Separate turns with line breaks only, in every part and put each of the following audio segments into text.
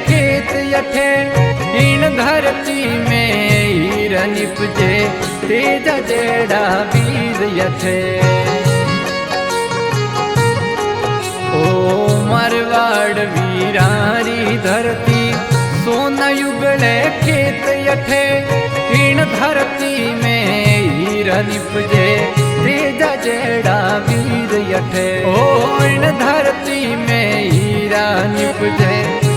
खेत यठे इन धरती में हीर निपजे तेज जेड़ा वीर यठे। ओ मारवाड़ वीरारी धरती सोना युगले खेत यठे इन धरती में हीर निपजे तेज जेड़ा वीर यठे। ओ इन धरती में हीरा निपजे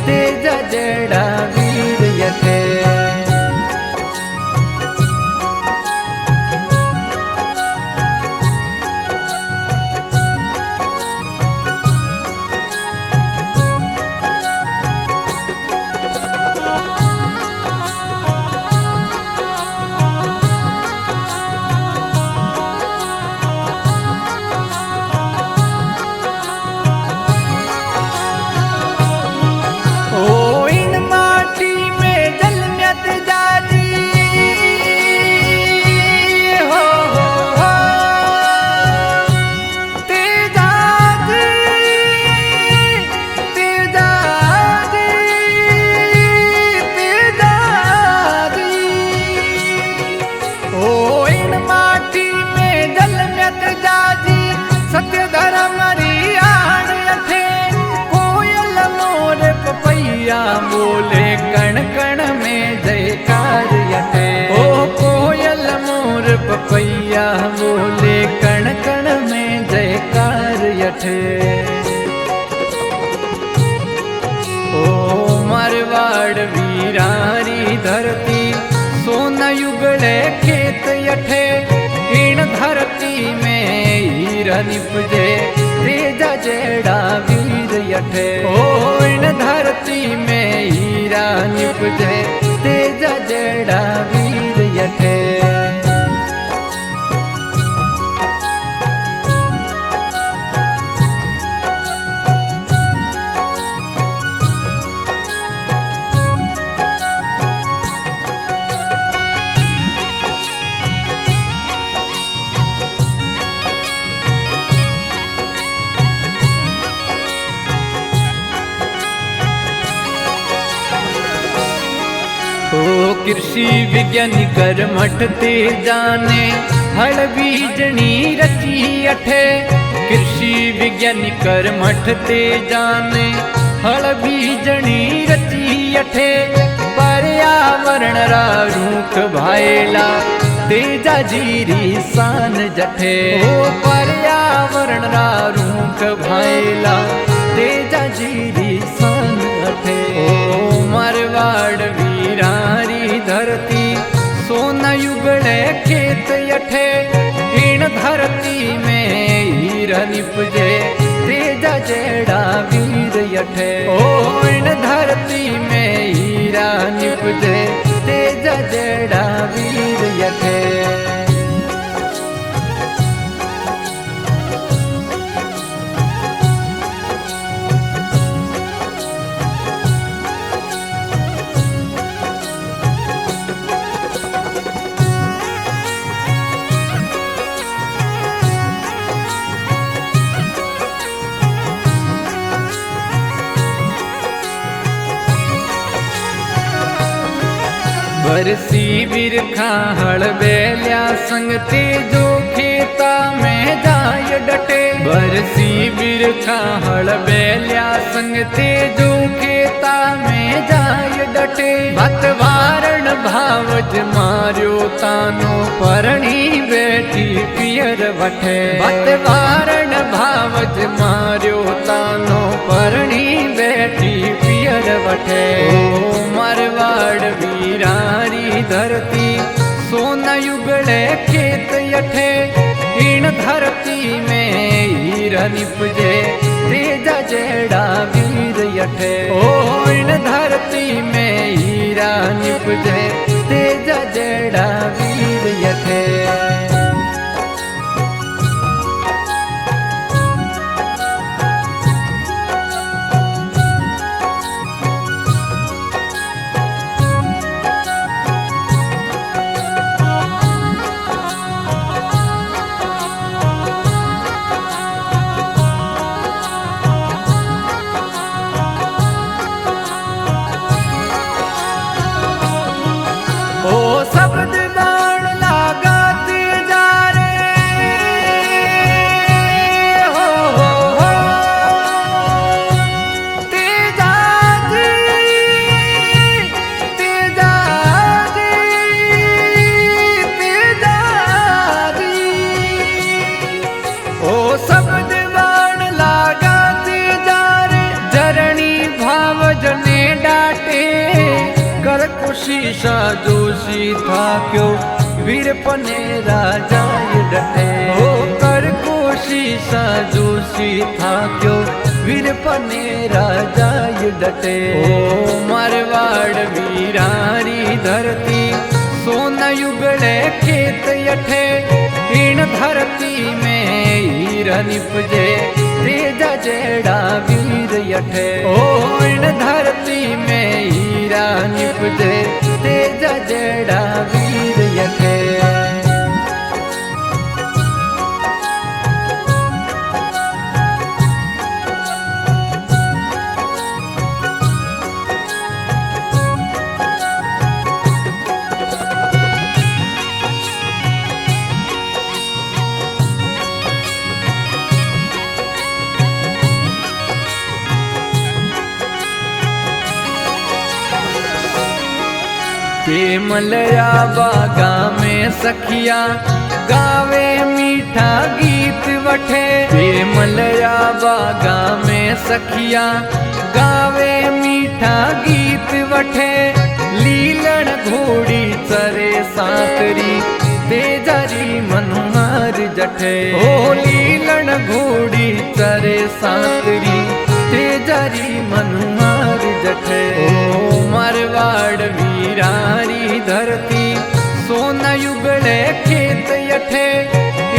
तेज जेड़ा वीर यठे। बोले कण कण में जयकार यठे। ओ कोयल मोर पपैया बोले कण कण में जयकार यठे। ओ मारवाड़ वीरारी धरती सोना युगले खेत यठे इन धरती में हीर निपजे तेज जेड़ा वीर यठे। ओ इन धरती में हीरा निपजे तेज जेड़ा वीर यठे। कृषि विज्ञान कर मठते जाने हल बीजनी रची अठे। कृषि विज्ञान कर मठते जाने हल बीजनी रची अठे। पर्यावरण रा रूख भाईला तेजा जीरी सान जठे। ओ पर्यावरण रा रूख भाईला तेजा जीरी सान अठे। ओ मारवाड़ वीरारी धरती सोना युगले खेत यठे इन धरती में हीर निपजे तेज जेड़ा वीर यठे। ओ इन धरती में हीरा निपजे तेज जेड़ा वीर यठे। बरसी बिरखा हल बेल्या संगते जो खेता में जाय डटे। बरसी बिरखा हल बेल्या संगते जो खेता में जाय डटे। भतवारण भावज मार्यो तानो परणी बेटी पियर वठे। भतवारण भावज मार्यो तानो परणी बेटी पियर वठे। ओ मारवाड़ वीरारी धरती सोना युगले खेत यठे इन धरती में हीर निपजे तेज जेड़ा वीर यठे। ओ इन धरती में हीरा निपजे तेज जेड़ा वीर यठे। डाटे कर कोशिशा जोशी था क्यों वीर पने राजा डटे हो कर कोशिशा जोशी था क्यों वीर पने राजा डटे ओ मारवाड़ वीरारी धरती सोना युगड़े खेत यठे इन धरती में हीर निपजे तेजा जेड़ा वीर यठे ओ इन धरती में हीरा निपजे तेजा जेड़ा वीर यठे मलया बागा में सखिया गावे मीठा गीत वठे मलया बागा में सखिया गावे मीठा गीत वठे लीलन घोड़ी चरे साकरी तेजारी मनोहर जठे ओ लीलन घोड़ी चरे साकरी तेजारी मनोहर जठे ओ मारवाड़ वीरारी धरती सोना युगड़े खेत यठे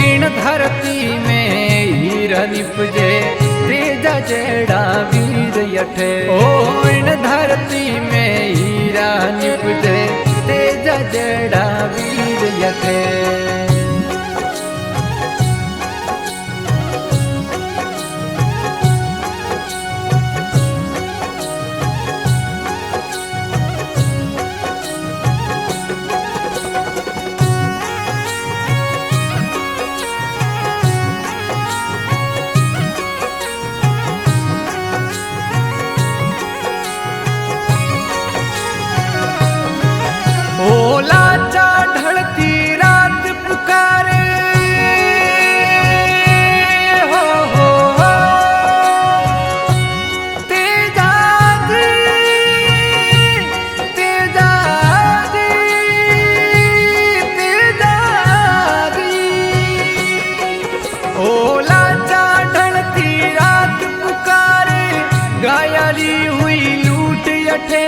इन धरती में हीर निपजे तेजा जेड़ा वीर यठे ओ इन धरती में हीरा निपजे तेजा जेड़ा वीर यठे लाचा ढलती रात पुकारे हो तेजाजी तेजाजी तेजाजी ओ लाचा ढलती रात पुकारे गायाली हुई लूट यठे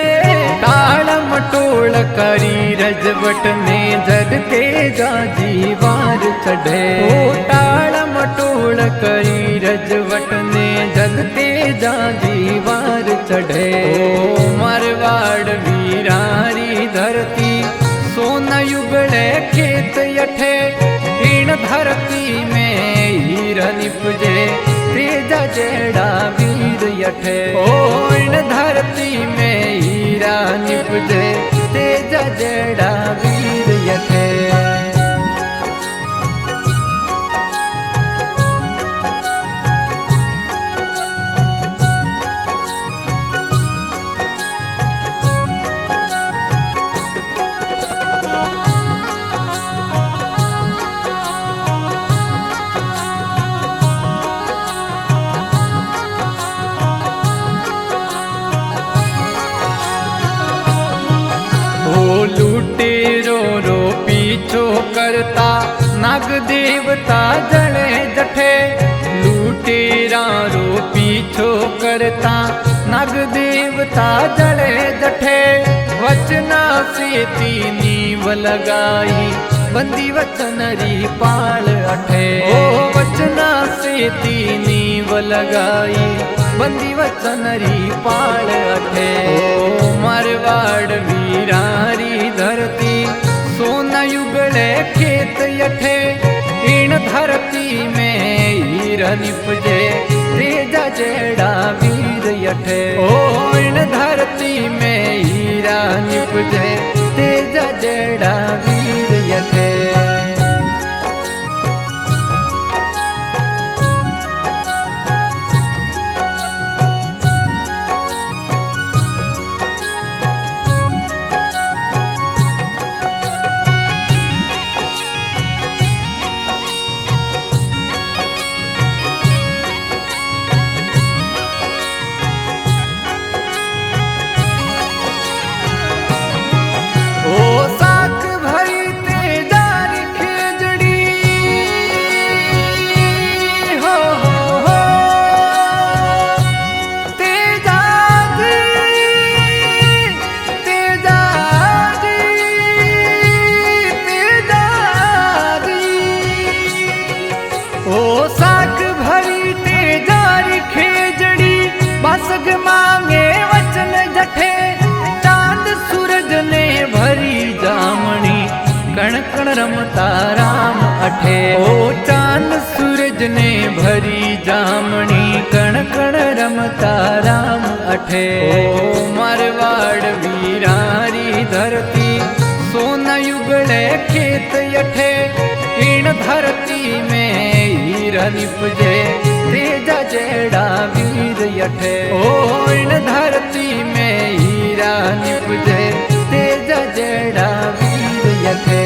टाल मटोल करी रजवट ने जद तेजा जीवार चढ़े ओ टाल मटोल करी रजवट ने जद तेजा जीवार चढ़े ओ मारवाड़ वीरारी धरती सोना युगड़े खेत यठे इन धरती में हीर निपजे तेजा जेड़ा वीर यठे ओ इन धरती में हीरा निपजे तेजा जेड़ा वीर यठे लूटेरो रो पीछो करता नाग देवता जड़े जठे लूटेरा रो पीछो करता नाग देवता जड़े जठे वचना से नीव लगाई बंदी वचनरी पाल अठे ओ वचना से नीव लगाई बंदी वचनरी पाल अठे ओ मारवाड़ वीरारी धरती सोना युगड़े खेत यठे इन धरती में हीर निपजे तेजा जेड़ा वीर यठे ओ इन धरती में हीरा निपजे तेजा जेड़ा वीर यठे रमता राम अठे। ओ चांद सूरज ने भरी जामणी कण कण रमता राम अठे। ओ मारवाड़ वीरारी धरती सोना युगले खेत यठे। इन धरती में हीरा निपजे तेजा जेड़ा वीर यठे। ओ इन धरती में हीरा निपजे तेजा जेड़ा वीर यठे।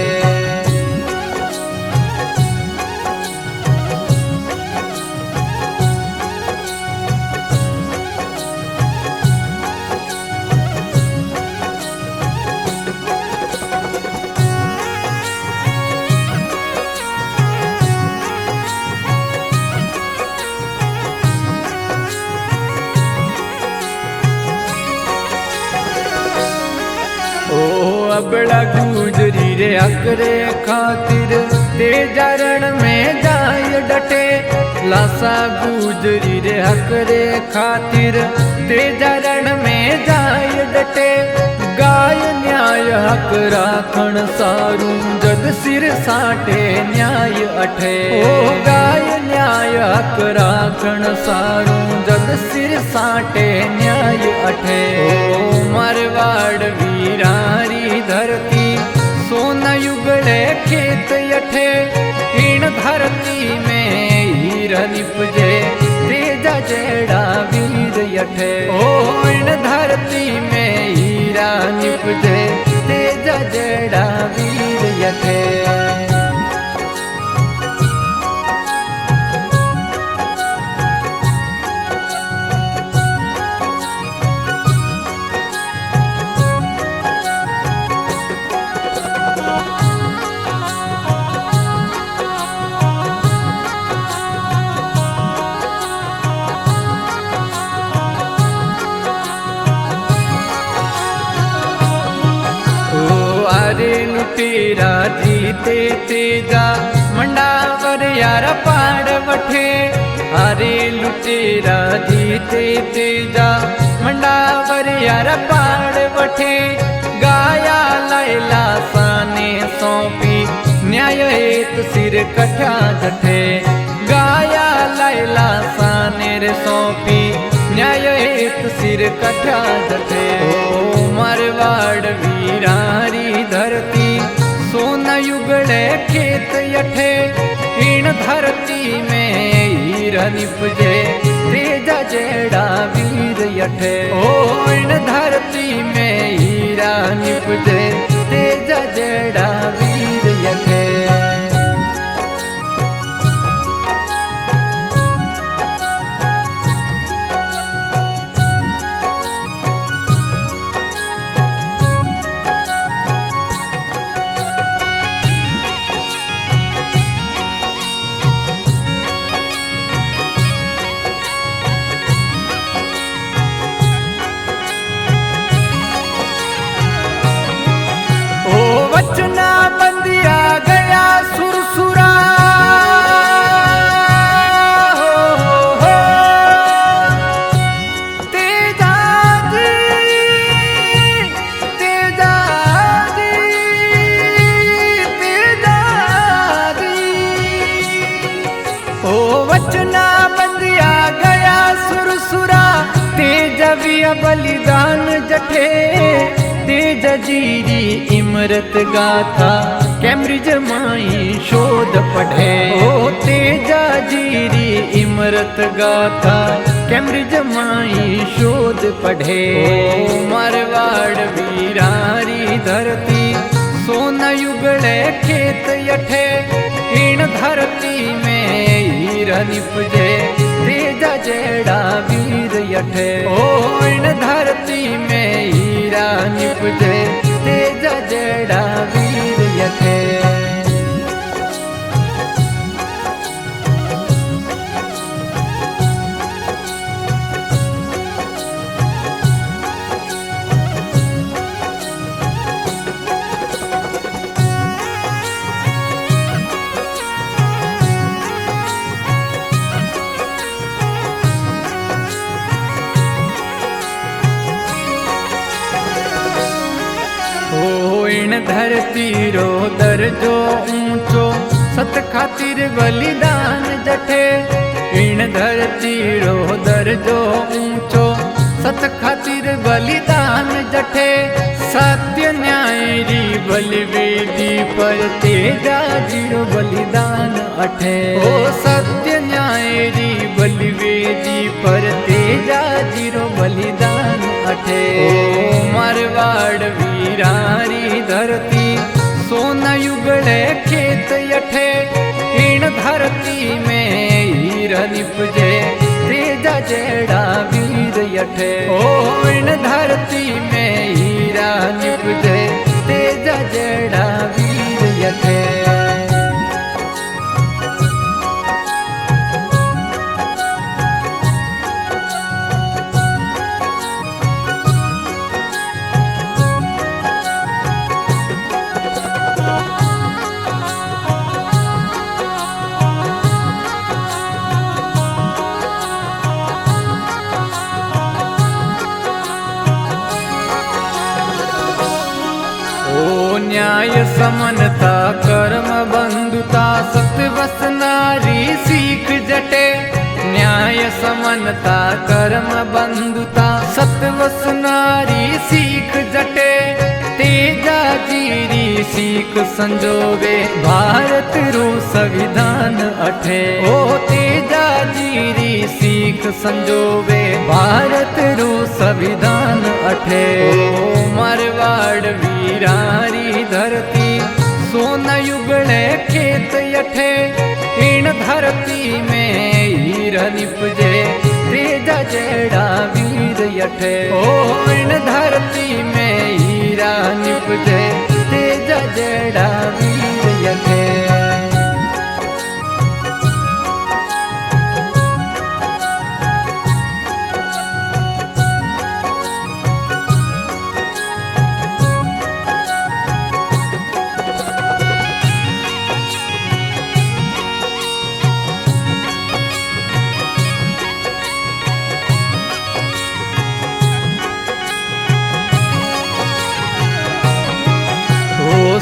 अबड़ा गुजरी रे अकरे खातिर तेजा रण में जाय डटे। लासा गुजरी रे अकरे खातिर तेजा रण में जाय डटे। गाय न्याय हक राखण सारू जग सिर साटे न्याय अठे। ओ गाय न्याय हक राखण सारू जग सिर साटे न्याय अठे। ओ मारवाड़ वीरारी धरती सोना युगले खेत यठे। इन धरती में हीरा निपजे तेजा जेड़ा वीर यठे। ओ इन धरती में हीरा निपजे तेजा जेड़ा वीर यठे। लुटेरा जीते तेजा मंडावर यार पाड़ वठे। अरे लुटेरा जीते तेजा मंडावर यार पाड़ वठे। गाया लैला साने सौंपी न्याय हेत सिर कठा जठे। गाया लैला साने रे सौंपी न्याय हेत सिर कठा जठे। ओ मारवाड़ वीरारी धरती सोना युगले खेत यठे। इन धरती में हीरा निपजे तेजा जेड़ा वीर यठे। ओ इन धरती में हीरा निपजे तेजा जेड़ा वीर यठे। वचना बंदिया गया सुरसुरा। हो तेजा जी तेजा जी तेजा जी। ओ वचना बंदिया गया सुरसुरा। तेजा भी बलिदान जठे। तेजा जीरी इमरत गाथा कैम्ब्रिज माई शोध पढ़े। ओ तेजा जीरी इमरत गाथा कैम्ब्रिज माई शोध पढ़े। ओ मारवाड़ वीरारी धरती सोना युगले खेत यठे। इन धरती में हीरा निपजे तेजा जेड़ा वीर यठे। ओ इन धरती में हीरा निपजे तेजा जेड़ा वीर यठे। इन धरती रो दर्जो ऊंचो सत खातिर बलिदान जठे। इन धरती रो दर्जो ऊंचो सत खातिर बलिदान जठे। सत्य न्याय री बलिवेदी पर तेजा जीरो बलिदान अठे। ओ सत्य न्याय री बलिवेदी पर तेजा जीरो बलिदान अठे। ओ मारवाड़ वीरारी धरती सोना युगड़े खेत यठे। इन धरती में हीर निपजे तेजा जेड़ा वीर यठे। ओ इन धरती में हीरा निपजे तेजा जेड़ा वीर यठे। न्याय समनता कर्म बंधुता सत्वस नारी सीख जटे। न्याय समनता कर्म बंधुता सत्वस नारी सीख जटे। तेजा जीरी सीख संजोगे भारत रो संविधान अठे। ओ तेजा जीरी सीख संजोगे भारत रो संविधान अठे। ओ मारवाड़ वीरारी धरती सोना युगड़े खेत यठे। इन धरती में हीर निपजे तेजा जेड़ा वीर यठे। ओ इन धरती में हीरा निपजे तेजा जेड़ा वीर यठे।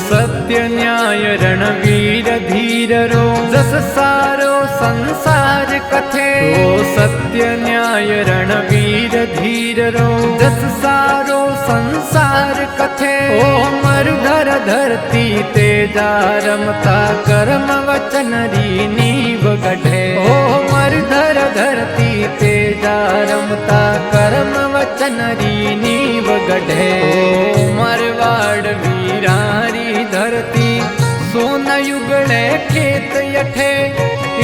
सत्य न्याय रणवीर धीर रो जस सारो संसार कथे। ओ सत्य न्याय रणवीर धीर रो जस सारो संसार कथे। ओ मरुधर धरती तेजा रमता कर्म वचन री नीव गढ़े। ओ मरुधर धरती तेजा रमता कर्म वचन री नीव गढ़े। ओ मारवाड़ वीरारी धरती सोना युगड़े खेत यठे।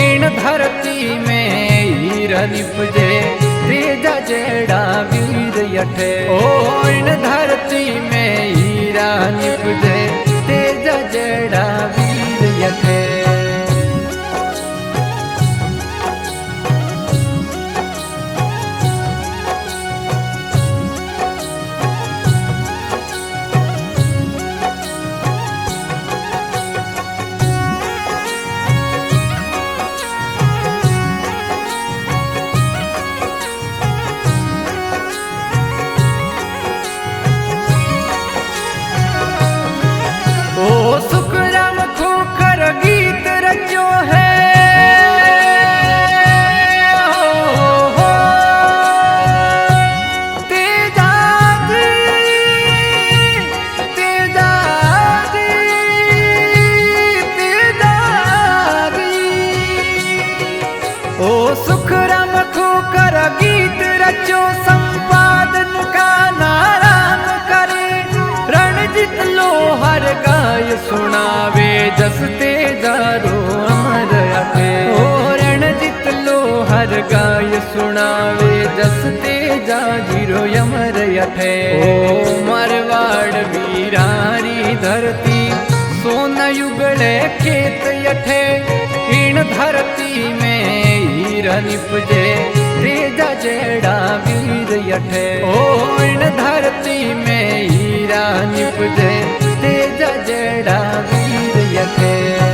इन धरती में हीर निपजे तेजा जेड़ा वीर यठे। ओ इन धरती में हीरा निपजे तेजा जेड़ा वीर यठे। सुखराम खोखर गीत रचो है। हो तेजा जी तेजा जी तेजा जी। ओ सुखराम खोखर गीत रचो संपादन का नारायण करे। रणजित लोहर गाय सुनावे जस तेजा रो अमर अठे। ओ रणजित लोहर गाय सुनावे जस तेजा जीरो अमर अठे। ओ मारवाड़ वीरारी धरती सोना युगड़े खेत यठे। इन धरती में हीर निपजे तेजा जेड़ा वीर यठे। ओ इन धरती में हीरा निपजे तेजा जेड़ा वीर यठे।